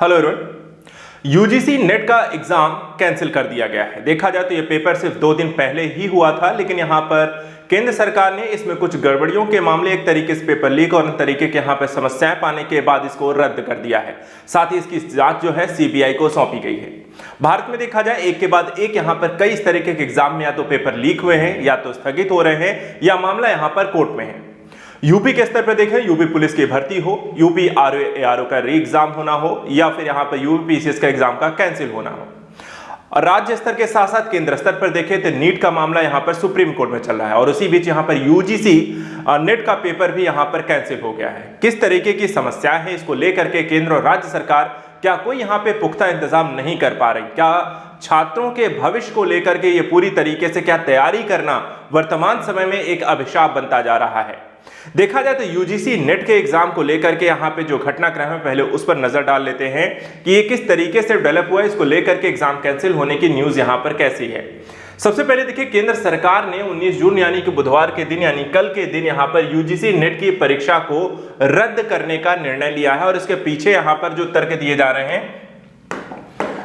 Hello everyone. UGC net का exam cancel कर दिया गया है। देखा जाए तो ये पेपर सिर्फ 2 दिन पहले ही हुआ था, लेकिन यहाँ पर केंद्र सरकार ने इसमें कुछ गड़बड़ियों के मामले, एक तरीके से पेपर लीक और तरीके के यहाँ पर समस्याएं पाने के बाद इसको रद्द कर दिया है। साथ ही इसकी जांच जो है सीबीआई को सौंपी गई है। भारत में देखा जाए एक के बाद एक यहाँ पर कई इस तरीके के एग्जाम में या तो पेपर लीक हुए हैं या तो स्थगित हो रहे हैं या मामला यहाँ पर कोर्ट में है। यूपी के स्तर पर देखें, यूपी पुलिस की भर्ती हो, यूपी आरओ का री एग्जाम होना हो या फिर यहाँ पर यूपी पीसीएस का एग्जाम का कैंसिल होना हो। और राज्य स्तर के साथ साथ केंद्र स्तर पर देखें तो नीट का मामला यहाँ पर सुप्रीम कोर्ट में चल रहा है और उसी बीच यहाँ पर यूजीसी नेट का पेपर भी यहाँ पर कैंसिल हो गया है। किस तरीके की समस्या है, इसको लेकर के केंद्र और राज्य सरकार क्या कोई यहाँ पे पुख्ता इंतजाम नहीं कर पा रही? क्या छात्रों के भविष्य को लेकर के ये पूरी तरीके से क्या तैयारी करना वर्तमान समय में एक अभिशाप बनता जा रहा है? देखा जाए तो यूजीसी नेट के एग्जाम को लेकर के यहाँ पे जो घटनाक्रम है पहले उस पर नजर डाल लेते हैं कि ये किस तरीके से डेवलप हुआ है। इसको लेकर के एग्जाम कैंसिल होने की न्यूज यहाँ पर कैसी है। सबसे पहले देखिए, केंद्र सरकार ने 19 जून यानी कि बुधवार के दिन यानी कल के दिन यहाँ पर यूजीसी नेट की परीक्षा को रद्द करने का निर्णय लिया है और इसके पीछे यहाँ पर जो तर्क दिए जा रहे हैं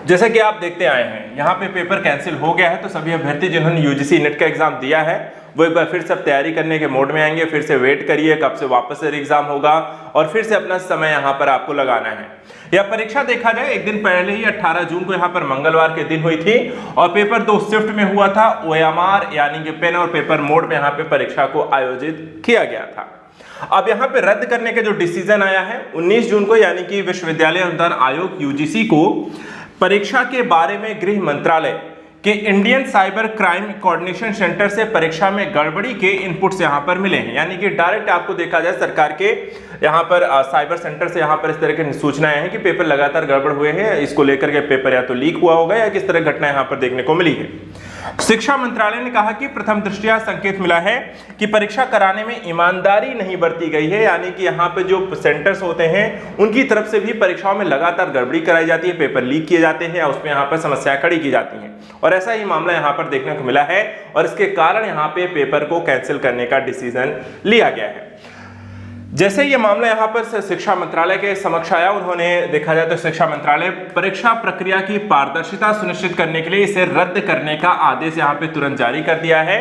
जैसा कि आप देखते आए हैं, यहाँ पे पेपर कैंसिल हो गया है तो सभी अभ्यर्थी जिन्होंने यूजीसी नेट का एग्जाम दिया है वो एक बार फिर से तैयारी करने के मोड में आएंगे। फिर से वेट करिए कब से वापस से एग्जाम होगा और फिर से अपना समय यहाँ पर आपको लगाना है। यह परीक्षा देखा जाए एक दिन पहले ही 18 जून को यहाँ पर मंगलवार के दिन हुई थी और पेपर 2 शिफ्ट में हुआ था। ओएमआर यानी कि पेन और पेपर मोड में यहाँ पे परीक्षा को आयोजित किया गया था। अब यहाँ पे रद्द करने का जो डिसीजन आया है 19 जून को, यानी कि विश्वविद्यालय अनुदान आयोग यूजीसी को परीक्षा के बारे में गृह मंत्रालय कि Indian cyber crime coordination centre से परीक्षा में गड़बड़ी के इनपुट्स यहाँ पर मिले हैं। यानी कि डायरेक्ट आपको देखा जाए सरकार के यहाँ पर साइबर सेंटर से यहाँ पर इस तरह की सूचनाएं हैं कि पेपर लगातार गड़बड़ हुए हैं, इसको लेकर के पेपर या तो लीक हुआ होगा या किस तरह घटना यहाँ पर देखने को मिली है। शिक्षा मंत्रालय ने कहा कि प्रथम दृष्टया संकेत मिला है कि परीक्षा कराने में ईमानदारी नहीं बरती गई है। यानी कि यहाँ पे जो सेंटर्स होते हैं उनकी तरफ से भी परीक्षाओं में लगातार गड़बड़ी कराई जाती है, पेपर लीक किए जाते हैं या उसमें यहाँ पर समस्याएं खड़ी की जाती हैं और ऐसा ही मामला यहाँ पर देखने को मिला है और इसके कारण यहाँ पे पेपर को कैंसिल करने का डिसीजन लिया गया है। जैसे ये मामला यहाँ पर शिक्षा मंत्रालय के समक्ष आया, उन्होंने देखा जाए तो शिक्षा मंत्रालय परीक्षा प्रक्रिया की पारदर्शिता सुनिश्चित करने के लिए इसे रद्द करने का आदेश यहाँ पे तुरंत जारी कर दिया है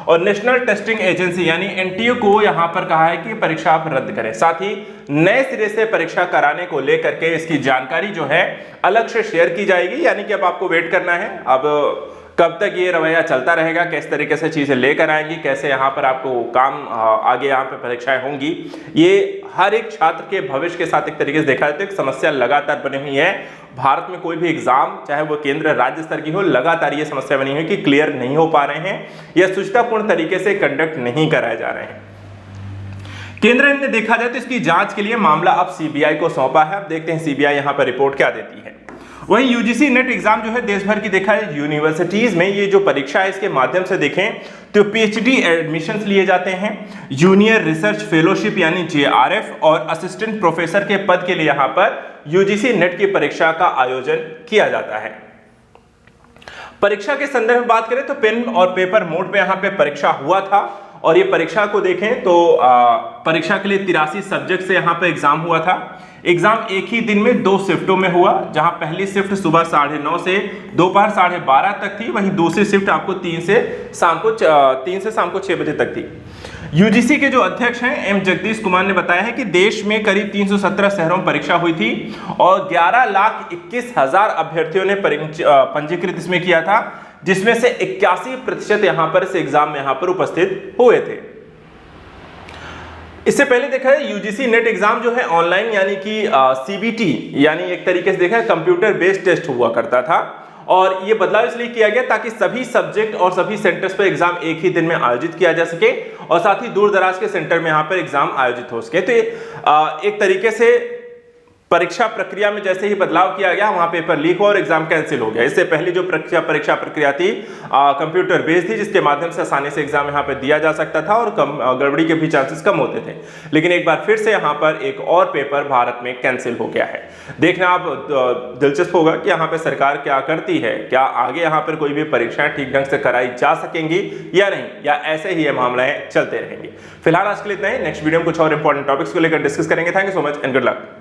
और नेशनल टेस्टिंग एजेंसी यानी एनटीए को यहाँ पर कहा है कि परीक्षा आप रद्द करें। साथ ही नए सिरे से परीक्षा कराने को लेकर के इसकी जानकारी जो है अलग से शेयर की जाएगी। यानी कि अब आपको वेट करना है अब कब तक ये रवैया चलता रहेगा, किस तरीके से चीजें लेकर आएंगी, कैसे यहाँ पर आपको काम आगे यहाँ पे परीक्षाएं होंगी। ये हर एक छात्र के भविष्य के साथ एक तरीके से देखा जाए तो एक समस्या लगातार बनी हुई है। भारत में कोई भी एग्जाम चाहे वो केंद्र राज्य स्तर की हो, लगातार ये समस्या बनी हुई कि क्लियर नहीं हो पा रहे हैं या सुचितापूर्ण तरीके से कंडक्ट नहीं कराए जा रहे हैं। केंद्र ने देखा जाए तो इसकी जांच के लिए मामला अब सीबीआई को सौंपा है। अब देखते हैं सीबीआई यहाँ पर रिपोर्ट क्या देती है। वहीं यूजीसी नेट एग्जाम जो है देश भर की देखा है यूनिवर्सिटीज में ये जो परीक्षा है इसके माध्यम से देखें तो पीएचडी एडमिशंस लिए जाते हैं, जूनियर रिसर्च फेलोशिप यानी जेआरएफ और असिस्टेंट प्रोफेसर के पद के लिए यहाँ पर यूजीसी नेट की परीक्षा का आयोजन किया जाता है। परीक्षा के संदर्भ में बात करें तो पेन और पेपर मोड में यहाँ पे परीक्षा हुआ था और ये परीक्षा को देखें तो परीक्षा के लिए 83 सब्जेक्ट से यहाँ पे एग्जाम हुआ था। एग्जाम एक ही दिन में 2 शिफ्टों में हुआ, जहां पहली शिफ्ट सुबह 9:30 से दोपहर 12:30 तक थी, वहीं दूसरी शिफ्ट आपको 3 से शाम को 6 बजे तक थी। यूजीसी के जो अध्यक्ष हैं एम जगदीश कुमार ने बताया है कि देश में करीब 317 शहरों में परीक्षा हुई थी और 11,21,000 अभ्यर्थियों ने पंजीकृत इसमें किया था, जिसमें से 81% यहाँ पर इस एग्जाम में यहाँ पर उपस्थित हुए थे। इससे पहले देखा है यूजीसी नेट एग्जाम जो है ऑनलाइन यानी कि सीबीटी यानी एक तरीके से देखा है कंप्यूटर बेस्ड टेस्ट हुआ करता था और ये बदलाव इसलिए किया गया ताकि सभी सब्जेक्ट और सभी सेंटर्स पर एग्जाम एक ही दिन में आयोजित किया जा सके और साथ ही दूर दराज के सेंटर में यहाँ पर एग्जाम आयोजित हो सके। तो ये एक तरीके से परीक्षा प्रक्रिया में जैसे ही बदलाव किया गया वहां पेपर लीक हुआ और एग्जाम कैंसिल हो गया। इससे पहले जो परीक्षा प्रक्रिया थी कंप्यूटर बेस्ड थी, जिसके माध्यम से आसानी से एग्जाम यहाँ पे दिया जा सकता था और गड़बड़ी के भी चांसेस कम होते थे। लेकिन एक बार फिर से यहाँ पर एक और पेपर भारत में कैंसिल हो गया है। देखना अब दिलचस्प होगा कि यहाँ पे सरकार क्या करती है, क्या आगे यहाँ पर कोई भी परीक्षाएं ठीक ढंग से कराई जा सकेंगी या नहीं, या ऐसे ही ये मामलाएं चलते रहेंगे। फिलहाल आज के लिए इतना ही। नेक्स्ट वीडियो में कुछ और इंपॉर्टेंट टॉपिक्स को लेकर डिस्कस करेंगे। Thank you so much and good luck.